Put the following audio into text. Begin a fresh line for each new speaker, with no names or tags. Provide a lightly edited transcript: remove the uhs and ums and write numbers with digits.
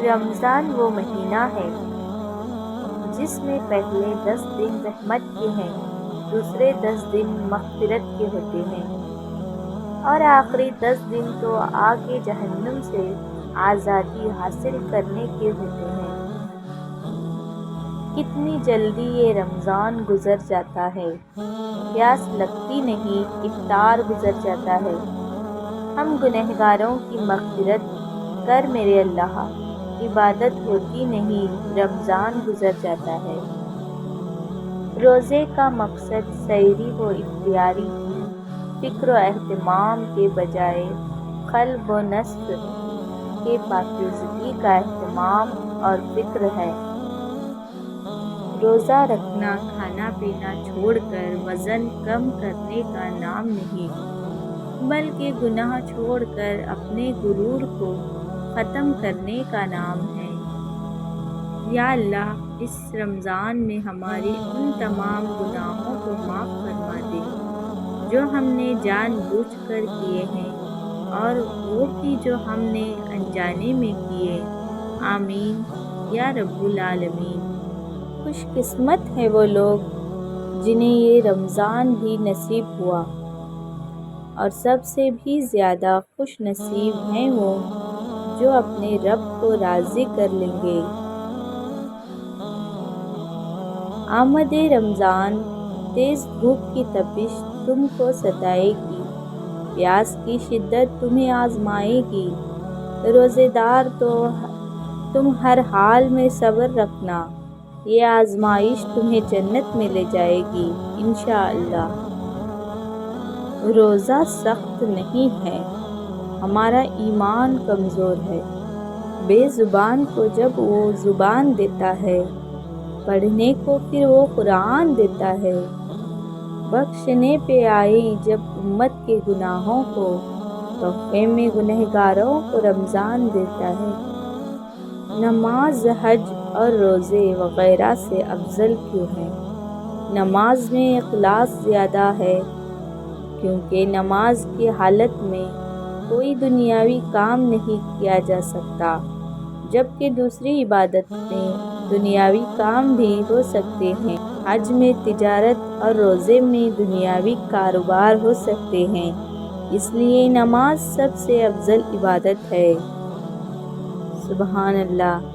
رمضان وہ مہینہ ہے جس میں پہلے 10 دن رحمت کے ہیں، دوسرے 10 دن مغفرت کے ہوتے ہیں اور آخری 10 دن تو آگ جہنم سے آزادی حاصل کرنے کے ہوتے ہیں۔ کتنی جلدی یہ رمضان گزر جاتا ہے، پیاس لگتی نہیں، افطار گزر جاتا ہے۔ ہم گنہگاروں کی مغفرت کر میرے اللہ، عبادت ہوتی نہیں، رمضان گزر جاتا ہے۔ روزے کا مقصد سحری و افطاری فکر و اہتمام کے بجائے قلب و نفس کے پاکیزگی کا اہتمام اور فکر ہے۔ روزہ رکھنا کھانا پینا چھوڑ کر وزن کم کرنے کا نام نہیں، بلکہ گناہ چھوڑ کر اپنے غرور کو ختم کرنے کا نام ہے۔ یا اللہ، اس رمضان میں ہمارے ان تمام گناہوں کو معاف فرما دے جو ہم نے جان بوجھ کر کیے ہیں اور وہ بھی جو ہم نے انجانے میں کیے۔ آمین یا رب العالمین۔ خوش قسمت ہیں وہ لوگ جنہیں یہ رمضان بھی نصیب ہوا، اور سب سے بھی زیادہ خوش نصیب ہیں وہ جو اپنے رب کو راضی کر لیں گے۔ آمد رمضان، تیز دھوپ کی تپش تم کو ستائے گی، پیاس کی شدت تمہیں آزمائے گی۔ روزے دار تو تم ہر حال میں صبر رکھنا، یہ آزمائش تمہیں جنت میں لے جائے گی انشاءاللہ۔ روزہ سخت نہیں ہے، ہمارا ایمان کمزور ہے۔ بے زبان کو جب وہ زبان دیتا ہے، پڑھنے کو پھر وہ قرآن دیتا ہے۔ بخشنے پہ آئے جب امت کے گناہوں کو، تحفے میں گنہگاروں کو رمضان دیتا ہے۔ نماز حج اور روزے وغیرہ سے افضل کیوں ہے؟ نماز میں اخلاص زیادہ ہے، کیونکہ نماز کی حالت میں کوئی دنیاوی کام نہیں کیا جا سکتا، جبکہ دوسری عبادت میں دنیاوی کام بھی ہو سکتے ہیں۔ حج میں تجارت اور روزے میں دنیاوی کاروبار ہو سکتے ہیں، اس لیے نماز سب سے افضل عبادت ہے۔ سبحان اللہ۔